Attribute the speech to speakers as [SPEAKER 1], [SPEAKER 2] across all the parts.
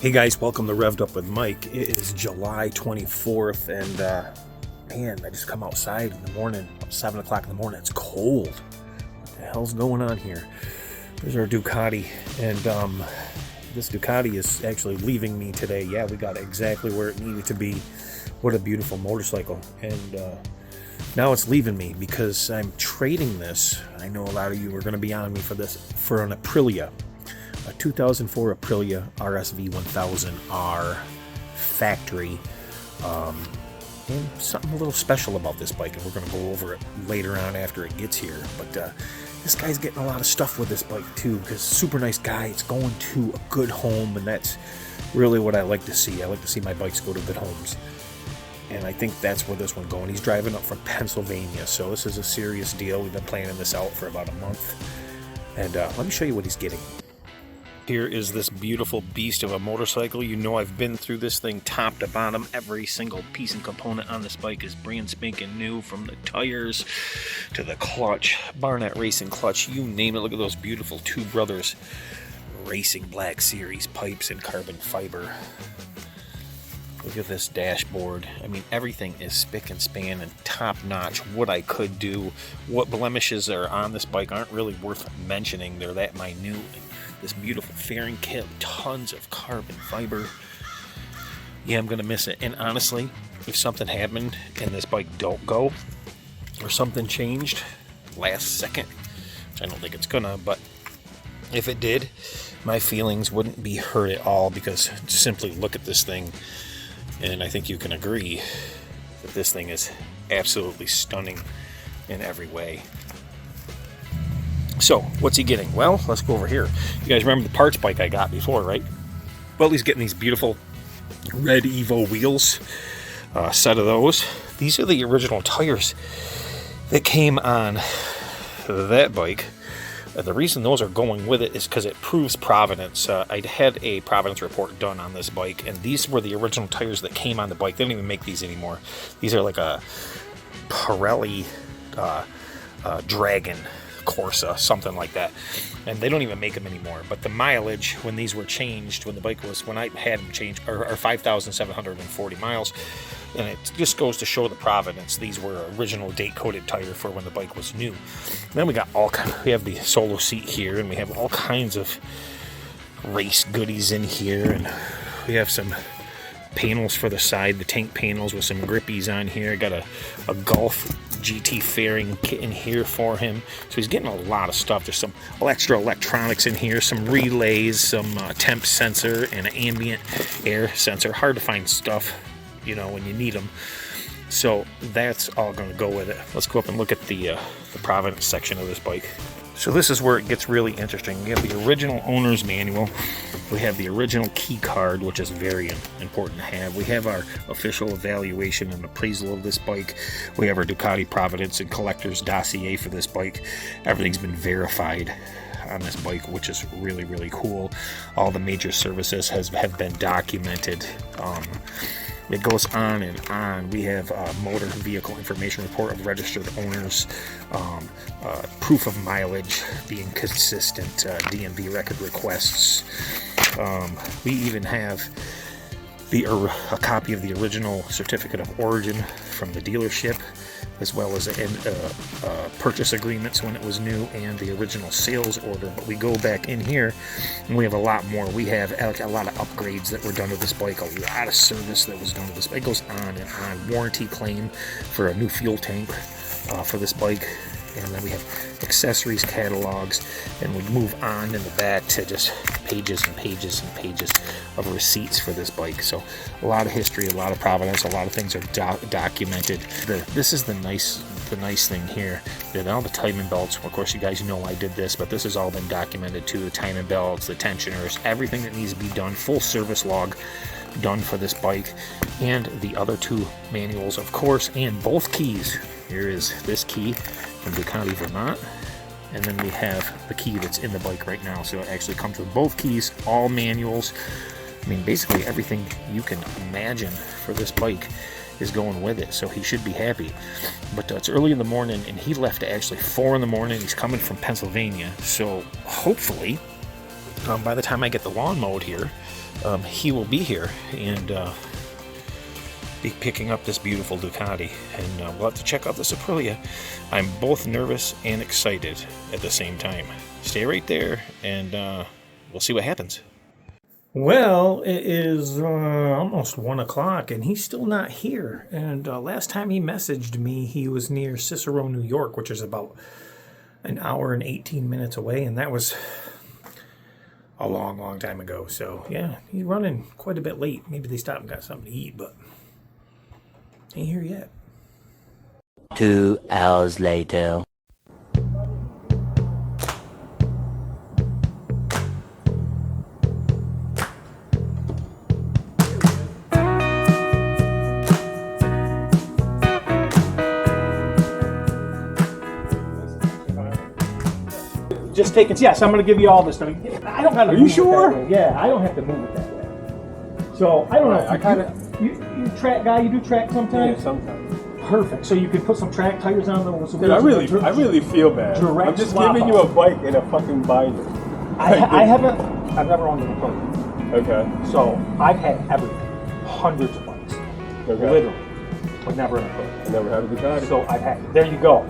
[SPEAKER 1] Hey guys, welcome to Revved Up with Mike. It is July 24th and man, I just come outside in the morning, 7 o'clock in the morning. It's cold. What the hell's going on here? There's our Ducati, and this Ducati is actually leaving me today. Yeah, we got exactly where it needed to be. What a beautiful motorcycle. And now it's leaving me because I'm trading this. I know a lot of you are going to be on me for this, for an Aprilia. A 2004 Aprilia RSV1000R factory. And something a little special about this bike, and we're going to go over it later on after it gets here. But this guy's getting a lot of stuff with this bike too, because super nice guy. It's going to a good home, and that's really what I like to see. I like to see my bikes go to good homes, and I think that's where this one's going. He's driving up from Pennsylvania, so this is a serious deal. We've been planning this out for about a month, and let me show you what he's getting. Here is this beautiful beast of a motorcycle. You know I've been through this thing top to bottom. Every single piece and component on this bike is brand spanking new, from the tires to the clutch, Barnett Racing clutch, you name it. Look at those beautiful Two Brothers Racing Black Series pipes and carbon fiber. Look at this dashboard. I mean, everything is spick and span and top notch. What I could do, what blemishes are on this bike aren't really worth mentioning. They're that minute. This beautiful fairing kit, tons of carbon fiber. Yeah, I'm gonna miss it. And honestly, if something happened and this bike don't go, or something changed last second, which I don't think it's gonna, but if it did, my feelings wouldn't be hurt at all, because simply look at this thing, and I think you can agree that this thing is absolutely stunning in every way. So, what's he getting? Well, let's go over here. You guys remember the parts bike I got before, right? Well, he's getting these beautiful red Evo wheels, a set of those. These are the original tires that came on that bike. The reason those are going with it is because it proves provenance. I had a provenance report done on this bike, and these were the original tires that came on the bike. They don't even make these anymore. These are like a Pirelli Dragon Corsa, something like that, and they don't even make them anymore. But the mileage when these were changed, when the bike was, when I had them changed, are 5,740 miles, and it just goes to show the provenance. These were original date coded tire for when the bike was new. And then we got we have the solo seat here, and we have all kinds of race goodies in here, and we have some panels for the side, the tank panels with some grippies on here. Got a Golf GT fairing kit in here for him, so he's getting a lot of stuff. There's some extra electronics in here, some relays, some temp sensor, and an ambient air sensor. Hard to find stuff, you know, when you need them. So that's all going to go with it. Let's go up and look at the provenance section of this bike. So this is where it gets really interesting. We have the original owner's manual. We have the original key card, which is very important to have. We have our official evaluation and appraisal of this bike. We have our Ducati Provenance and Collector's dossier for this bike. Everything's been verified on this bike, which is really, really cool. All the major services have been documented. It goes on and on. We have motor vehicle information report of registered owners, proof of mileage being consistent, DMV record requests. We even have a copy of the original certificate of origin from the dealership, as well as purchase agreements when it was new, and the original sales order. But we go back in here and we have a lot more. We have a lot of upgrades that were done to this bike, a lot of service that was done to this bike. It goes on and on. Warranty claim for a new fuel tank for this bike. And then we have accessories, catalogs, and we move on in the back to just pages and pages and pages of receipts for this bike. So a lot of history, a lot of provenance, a lot of things are documented. This is the nice thing here. Then all the timing belts, of course you guys know I did this, but this has all been documented too. The timing belts, the tensioners, everything that needs to be done, full service log done for this bike, and the other two manuals, of course, and both keys. Here is this key from Ducati Vermont, and then we have the key that's in the bike right now. So it actually comes with both keys, all manuals. I mean, basically everything you can imagine for this bike is going with it, so he should be happy. But it's early in the morning, and he left at actually 4 in the morning. He's coming from Pennsylvania, so hopefully by the time I get the lawn mowed here, he will be here and be picking up this beautiful Ducati, and we'll have to check out this Aprilia. I'm both nervous and excited at the same time. Stay right there, and we'll see what happens. Well, it is almost 1 o'clock, and he's still not here. And last time he messaged me, he was near Cicero, New York, which is about an hour and 18 minutes away, and that was a long, long time ago. So, yeah, he's running quite a bit late. Maybe they stopped and got something to eat, but ain't here yet.
[SPEAKER 2] 2 hours later.
[SPEAKER 1] Just taking, yes, I'm going to give you all this stuff. I don't have to.
[SPEAKER 3] Are you sure?
[SPEAKER 1] Yeah, I don't have to move it that way. So I don't know.
[SPEAKER 3] I kind of.
[SPEAKER 1] You track guy. You do track sometimes.
[SPEAKER 3] Yeah, sometimes.
[SPEAKER 1] Perfect. So you can put some track tires on those.
[SPEAKER 3] Dude, I really feel bad. I'm just giving you a bike in a fucking binder.
[SPEAKER 1] I haven't. I've never owned a bike.
[SPEAKER 3] Okay.
[SPEAKER 1] So I've had everything, hundreds of bikes, literally, but never in a bike.
[SPEAKER 3] I never had a Ducati.
[SPEAKER 1] So I've had. There you go.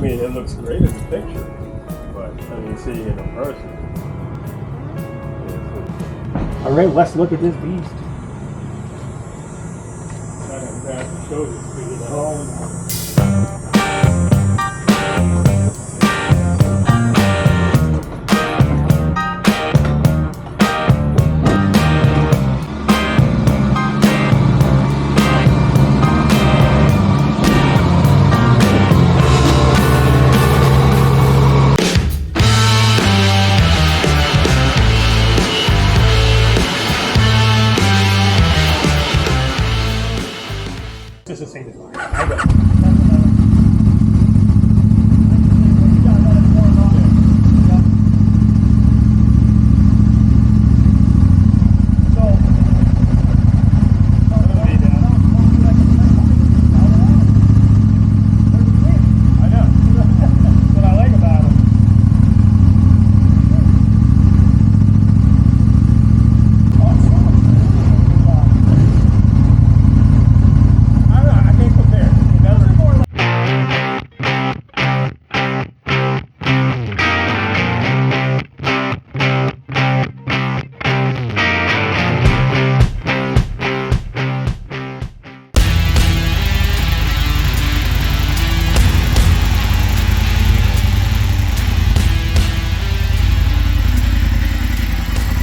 [SPEAKER 3] It looks great in the picture, but I mean, seeing it in person.
[SPEAKER 1] All right, let's look at this beast. Just the same as mine.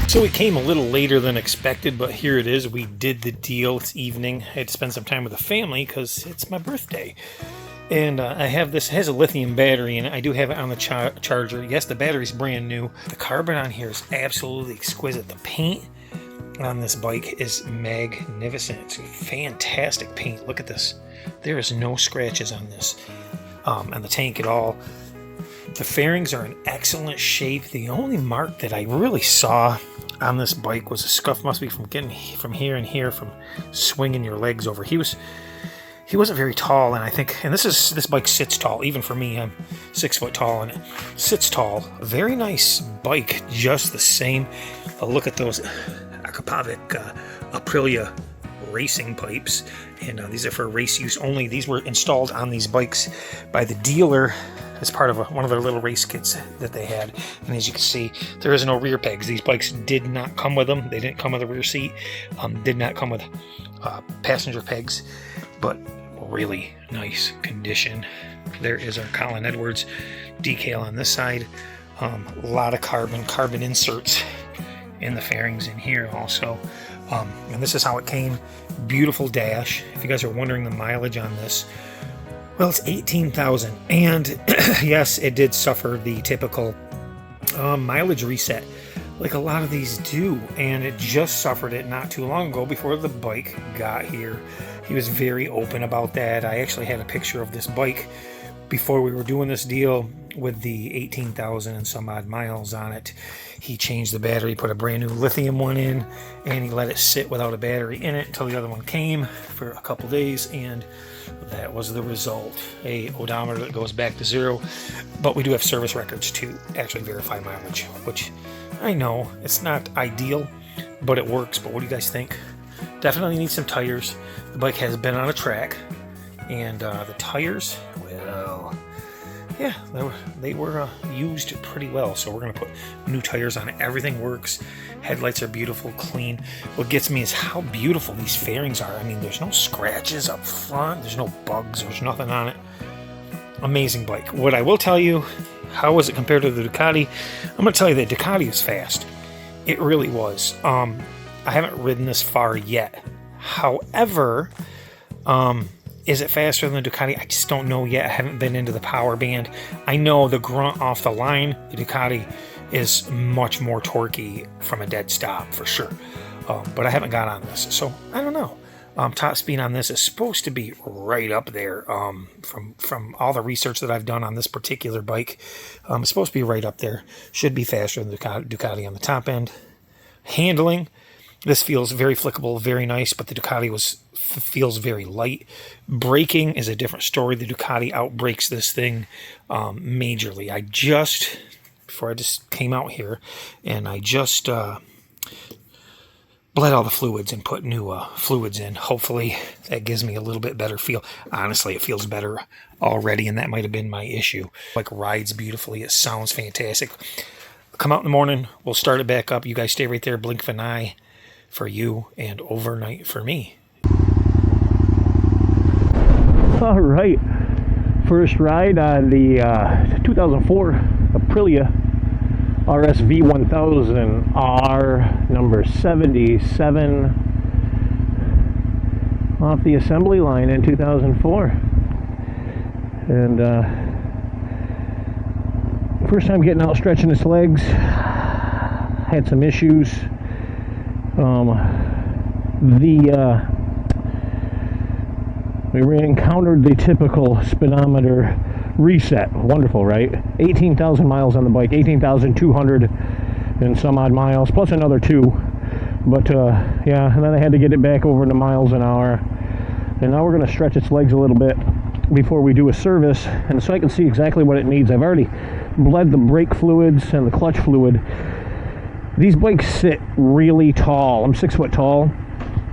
[SPEAKER 1] So it came a little later than expected, but here it is. We did the deal. It's evening. I had to spend some time with the family because it's my birthday. And I have this, it has a lithium battery, and I do have it on the charger. Yes, the battery's brand new. The carbon on here is absolutely exquisite. The paint on this bike is magnificent. It's fantastic paint. Look at this. There is no scratches on this, on the tank at all. The fairings are in excellent shape. The only mark that I really saw on this bike was a scuff, must be from getting from here and here, from swinging your legs over. He wasn't very tall, and I think, and this bike sits tall. Even for me, I'm 6 foot tall, and it sits tall. Very nice bike, just the same. A look at those Aprilia racing pipes, and these are for race use only. These were installed on these bikes by the dealer as part of one of their little race kits that they had. And as you can see, there is no rear pegs. These bikes did not come with them. They didn't come with a rear seat. Did not come with passenger pegs, but really nice condition. There is our Colin Edwards decal on this side. A lot of carbon inserts in the fairings in here also. And this is how it came. Beautiful dash. If you guys are wondering the mileage on this, well, it's 18,000, and yes, it did suffer the typical mileage reset, like a lot of these do, and it just suffered it not too long ago before the bike got here. He was very open about that. I actually had a picture of this bike before we were doing this deal with the 18,000 and some odd miles on it. He changed the battery, put a brand new lithium one in, and he let it sit without a battery in it until the other one came for a couple days, and that was the result. A odometer that goes back to 0, but we do have service records to actually verify mileage, which I know it's not ideal, but it works. But what do you guys think? Definitely need some tires. The bike has been on a track, and the tires, well, yeah, they were used pretty well. So we're going to put new tires on it. Everything works. Headlights are beautiful, clean. What gets me is how beautiful these fairings are. I mean, there's no scratches up front. There's no bugs. There's nothing on it. Amazing bike. What I will tell you, how was it compared to the Ducati? I'm going to tell you that Ducati was fast. It really was. I haven't ridden this far yet. However, is it faster than the Ducati? I just don't know yet. I haven't been into the power band. I know the grunt off the line, the Ducati is much more torquey from a dead stop for sure. But I haven't got on this, so I don't know. Top speed on this is supposed to be right up there. From all the research that I've done on this particular bike, it's supposed to be right up there. Should be faster than the Ducati on the top end. Handling, this feels very flickable, very nice, but the Ducati feels very light. Braking is a different story. The Ducati outbrakes this thing majorly. Before I just came out here, and I just bled all the fluids and put new fluids in. Hopefully that gives me a little bit better feel. Honestly, it feels better already, and that might have been my issue. Like, rides beautifully. It sounds fantastic. Come out in the morning. We'll start it back up. You guys stay right there. Blink of an eye for you and overnight for me.
[SPEAKER 4] All right. First ride on the 2004 Aprilia RSV1000R number 77 off the assembly line in 2004. And first time getting out stretching its legs. Had some issues. We encountered the typical speedometer reset. Wonderful, right? 18,000 miles on the bike, 18,200 and some odd miles, plus another 2. But yeah, and then I had to get it back over to miles an hour. And now we're going to stretch its legs a little bit before we do a service, and so I can see exactly what it needs. I've already bled the brake fluids and the clutch fluid. These bikes sit really tall. I'm 6 foot tall,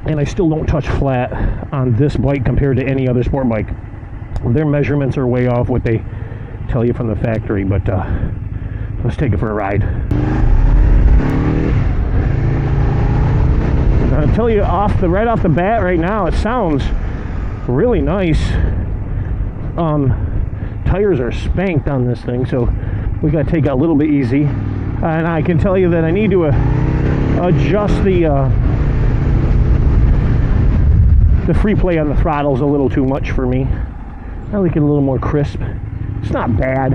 [SPEAKER 4] and I still don't touch flat on this bike compared to any other sport bike. Their measurements are way off what they tell you from the factory, but let's take it for a ride. I'll tell you right off the bat right now, it sounds really nice. Tires are spanked on this thing, so we got to take it a little bit easy. And I can tell you that I need to adjust the free play on the throttle's a little too much for me. I like it a little more crisp. It's not bad.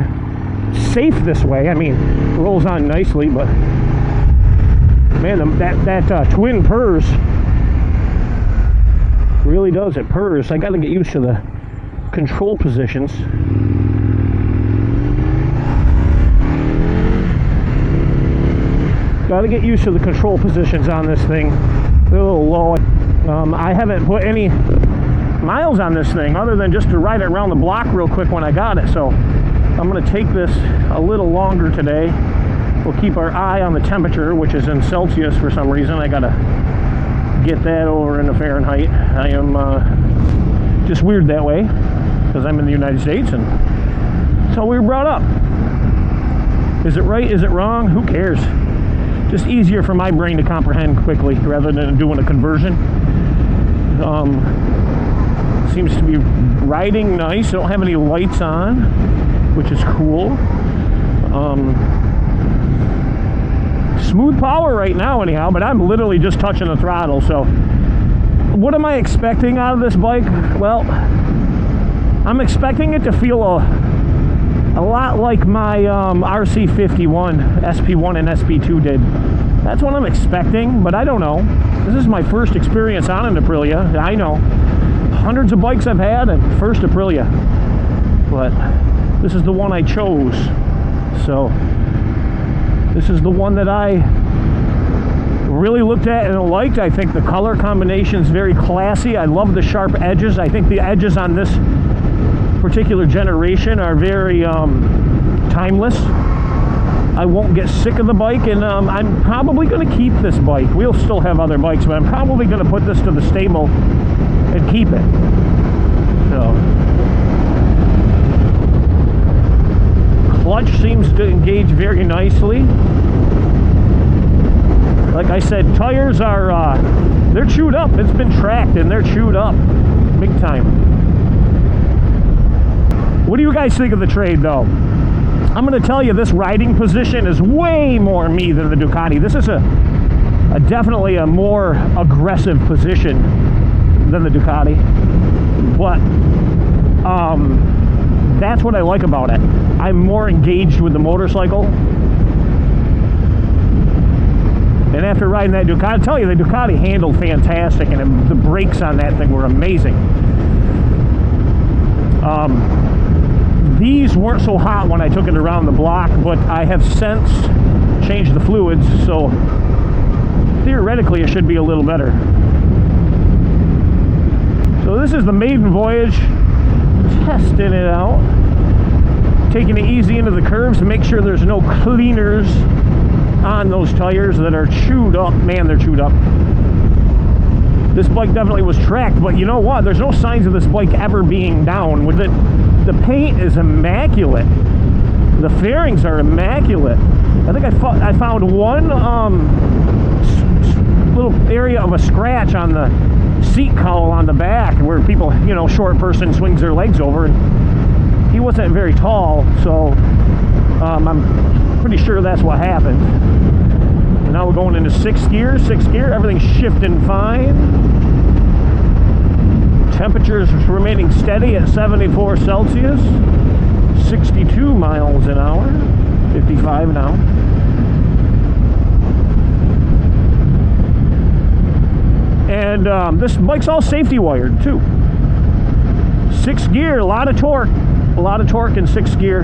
[SPEAKER 4] It's safe this way. I mean, it rolls on nicely, but man, that twin purrs really does. It purrs. I got to get used to the control positions. Got to get used to the control positions on this thing. They're a little low. I haven't put any miles on this thing other than just to ride it around the block real quick when I got it. So I'm going to take this a little longer today. We'll keep our eye on the temperature, which is in Celsius for some reason. I got to get that over into Fahrenheit. I am just weird that way because I'm in the United States and that's how we were brought up. Is it right? Is it wrong? Who cares? Just easier for my brain to comprehend quickly rather than doing a conversion. Seems to be riding nice. I don't have any lights on, which is cool. Smooth power right now anyhow, but I'm literally just touching the throttle. So what am I expecting out of this bike? Well, I'm expecting it to feel a lot like my RC51 SP1 and SP2 did. That's what I'm expecting, but I don't know. This is my first experience on an Aprilia. I know. Hundreds of bikes I've had, and first Aprilia. But this is the one I chose. So this is the one that I really looked at and liked. I think the color combination is very classy. I love the sharp edges. I think the edges on this particular generation are very timeless. I won't get sick of the bike, and I'm probably going to keep this bike. We'll still have other bikes, but I'm probably going to put this to the stable and keep it. So, clutch seems to engage very nicely. Like I said, tires are, they're chewed up. It's been tracked and they're chewed up big time. What do you guys think of the trade though? I'm going to tell you, this riding position is way more me than the Ducati. This is a definitely a more aggressive position than the Ducati. But that's what I like about it. I'm more engaged with the motorcycle. And after riding that Ducati, I tell you, the Ducati handled fantastic, and the brakes on that thing were amazing. These weren't so hot when I took it around the block, but I have since changed the fluids, so theoretically it should be a little better. So this is the maiden voyage, testing it out, taking it easy into the curves to make sure there's no cleaners on those tires that are chewed up. Man, they're chewed up. This bike definitely was tracked, but you know what? There's no signs of this bike ever being down with it. The paint is immaculate. The fairings are immaculate. I think I found one little area of a scratch on the seat cowl on the back where people, you know, short person swings their legs over, and he wasn't very tall, so I'm pretty sure that's what happened. And now we're going into sixth gear, everything's shifting fine. Temperatures remaining steady at 74 Celsius, 62 miles an hour, 55 now. And this bike's all safety wired too. Sixth gear, a lot of torque in sixth gear.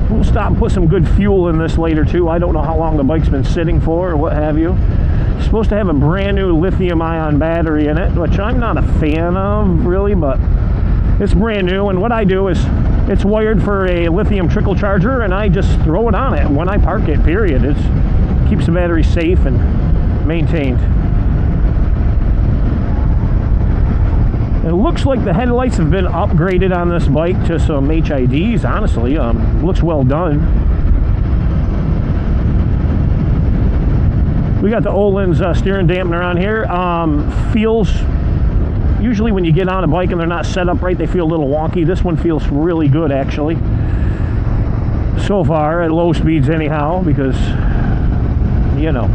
[SPEAKER 4] We'll stop and put some good fuel in this later too. I don't know how long the bike's been sitting for or what have you. It's supposed to have a brand new lithium-ion battery in it, which I'm not a fan of really, but it's brand new. And what I do is, it's wired for a lithium trickle charger, and I just throw it on it when I park it, period. It keeps the battery safe and maintained. It looks like the headlights have been upgraded on this bike to some HIDs, honestly. Looks well done. We got the Olin's steering dampener on here. Feels, usually when you get on a bike and they're not set up right, they feel a little wonky. This one feels really good, actually. So far, at low speeds anyhow, because, you know.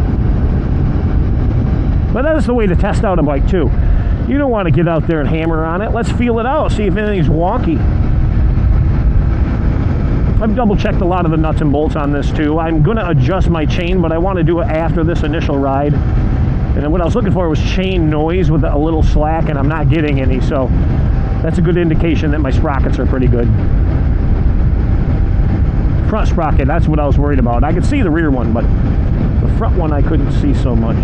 [SPEAKER 4] But that's the way to test out a bike, too. You don't want to get out there and hammer on it. Let's feel it out, see if anything's wonky. I've double-checked a lot of the nuts and bolts on this too. I'm going to adjust my chain, but I want to do it after this initial ride. And then what I was looking for was chain noise with a little slack, and I'm not getting any, so that's a good indication that my sprockets are pretty good. Front sprocket, that's what I was worried about. I could see the rear one, but the front one I couldn't see so much.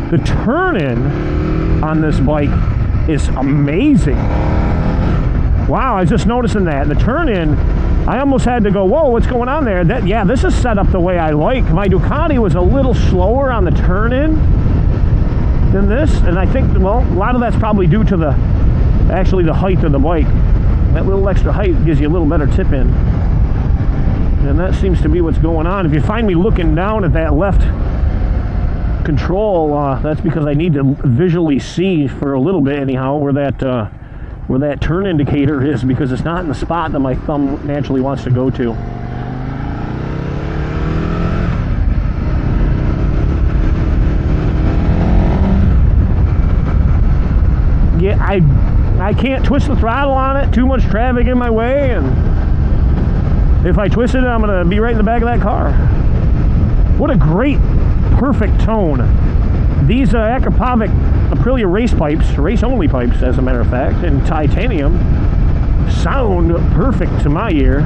[SPEAKER 4] The turn-in on this bike is amazing. Wow, I was just noticing that. The turn-in, I almost had to go, whoa, what's going on there? Yeah, this is set up the way I like. My Ducati was a little slower on the turn-in than this, and I think, well, a lot of that's probably due to the height of the bike. That little extra height gives you a little better tip-in. And that seems to be what's going on. If you find me looking down at that left control, that's because I need to visually see for a little bit anyhow where that turn indicator is, because it's not in the spot that my thumb naturally wants to go to. Yeah, I can't twist the throttle on it, too much traffic in my way, and if I twist it, I'm going to be right in the back of that car. What a great, perfect tone. These Akrapovic Aprilia race pipes, race-only pipes, as a matter of fact, in titanium, sound perfect to my ear.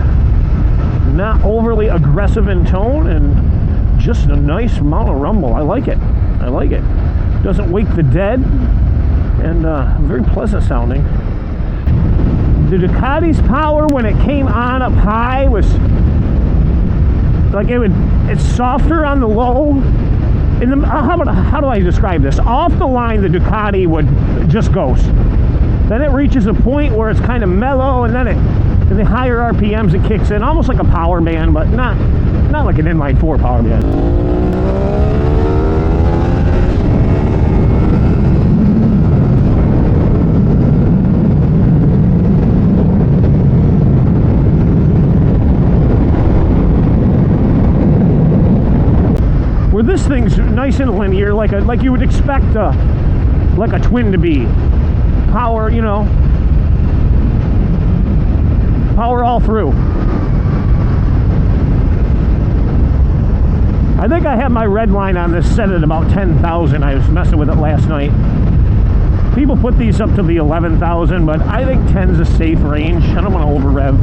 [SPEAKER 4] Not overly aggressive in tone, and just a nice amount of rumble. I like it. I like it. Doesn't wake the dead, and very pleasant sounding. The Ducati's power when it came on up high was like it's softer on the low. How do I describe this? Off the line, the Ducati would just ghost. Then it reaches a point where it's kind of mellow, and then in the higher RPMs it kicks in, almost like a power band, but not like an inline 4 power band. Where this thing's nice and linear, like you would expect like a twin to be. Power, you know, power all through. I think I have my red line on this set at about 10,000. I was messing with it last night. People put these up to the 11,000, but I think 10's a safe range. I don't want to over rev.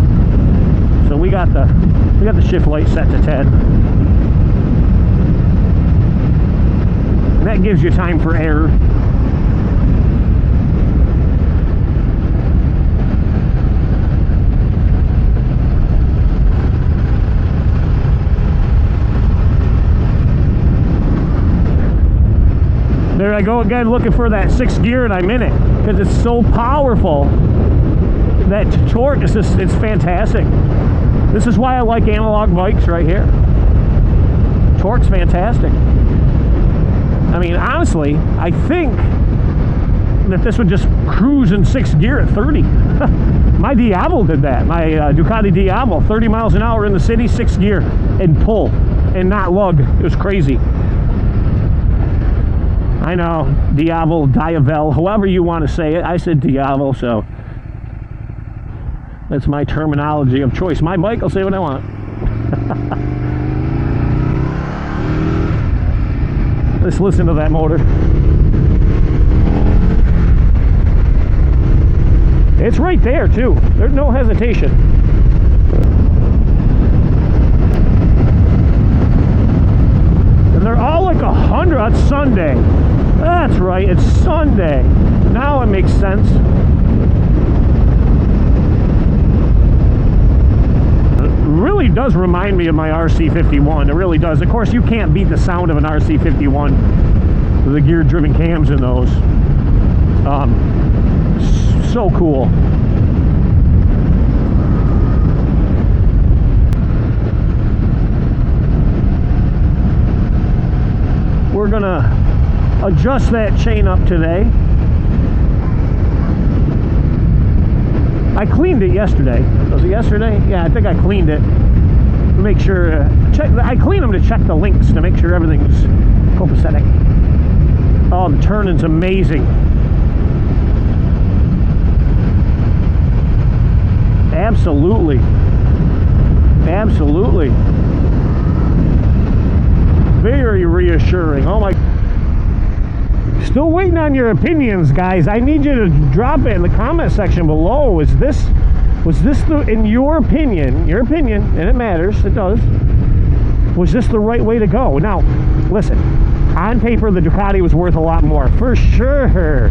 [SPEAKER 4] So we got the shift light set to 10. And that gives you time for error. There I go again, looking for that 6th gear, and I'm in it because it's so powerful. That torque is just, it's fantastic. This is why I like analog bikes right here. Torque's fantastic. I mean, honestly, I think that this would just cruise in 6th gear at 30. My Diablo did that. My Ducati Diablo, 30 miles an hour in the city, 6th gear, and pull, and not lug. It was crazy. I know, Diablo, Diavel, however you want to say it. I said Diablo, so that's my terminology of choice. My bike, I'll say what I want. Let's listen to that motor. It's right there too. There's no hesitation. And they're all like 100. It's Sunday. That's right, it's Sunday. Now it makes sense. Really does remind me of my RC51. It really does. Of course, you can't beat the sound of an RC51 with the gear-driven cams in those. So cool. We're gonna adjust that chain up today. I cleaned it yesterday. Was it yesterday? Yeah, I think I cleaned it to make sure. I clean them to check the links to make sure everything's copacetic. Oh, the turning's amazing. Absolutely. Absolutely. Very reassuring. Oh my. Still waiting on your opinions, guys. I need you to drop it in the comment section below. Was this the, in your opinion, and it matters, it does, was this the right way to go? Now, listen, on paper, the Ducati was worth a lot more, for sure.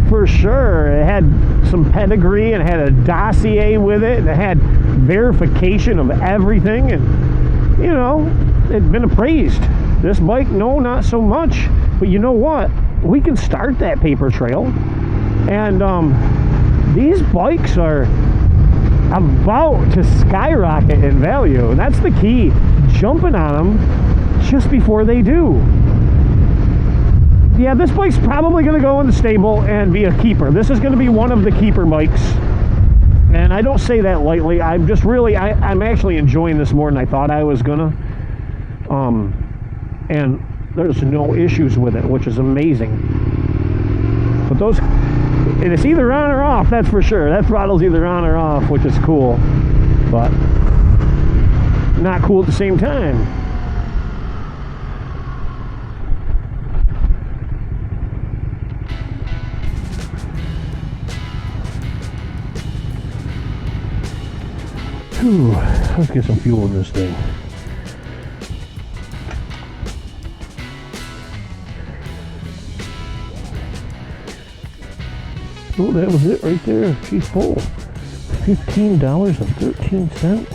[SPEAKER 4] For sure. It had some pedigree, and it had a dossier with it, and it had verification of everything, and, you know, it'd been appraised. This bike, no, not so much. But you know what? We can start that paper trail, and these bikes are about to skyrocket in value, and that's the key. Jumping on them just before they do. Yeah, this bike's probably going to go in the stable and be a keeper. This is going to be one of the keeper bikes, and I don't say that lightly. I'm just really, I'm actually enjoying this more than I thought I was gonna, and there's no issues with it, which is amazing. But those, and it's either on or off, that's for sure. That throttle's either on or off, which is cool, but not cool at the same time. Whew, let's get some fuel in this thing. Oh, that was it right there. She's full. $15.13.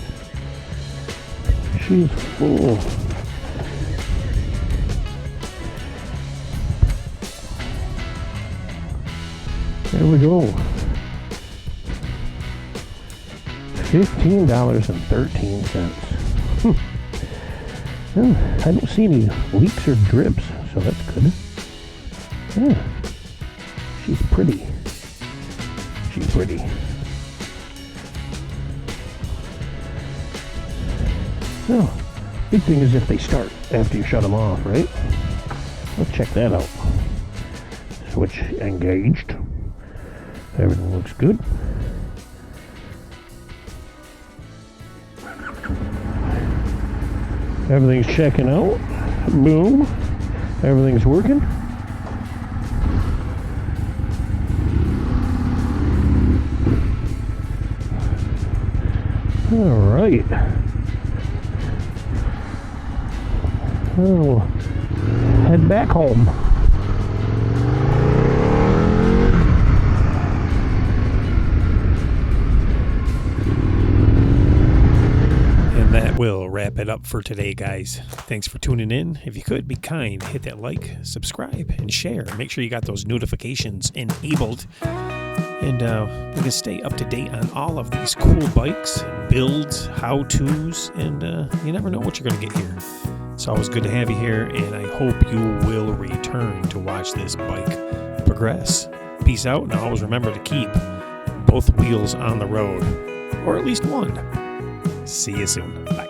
[SPEAKER 4] She's full. There we go. $15.13. Well, I don't see any leaks or drips, so that's good. Yeah. She's pretty. She's pretty. Well, big thing is if they start after you shut them off, right? Let's check that out. Switch engaged. Everything looks good. Everything's checking out. Boom. Everything's working. All right. We'll head back home.
[SPEAKER 1] And that will wrap it up for today, guys. Thanks for tuning in. If you could, be kind, hit that like, subscribe, and share. Make sure you got those notifications enabled. And we can stay up to date on all of these cool bikes, builds, how-tos, and you never know what you're going to get here. It's always good to have you here, and I hope you will return to watch this bike progress. Peace out, and always remember to keep both wheels on the road, or at least one. See you soon. Bye.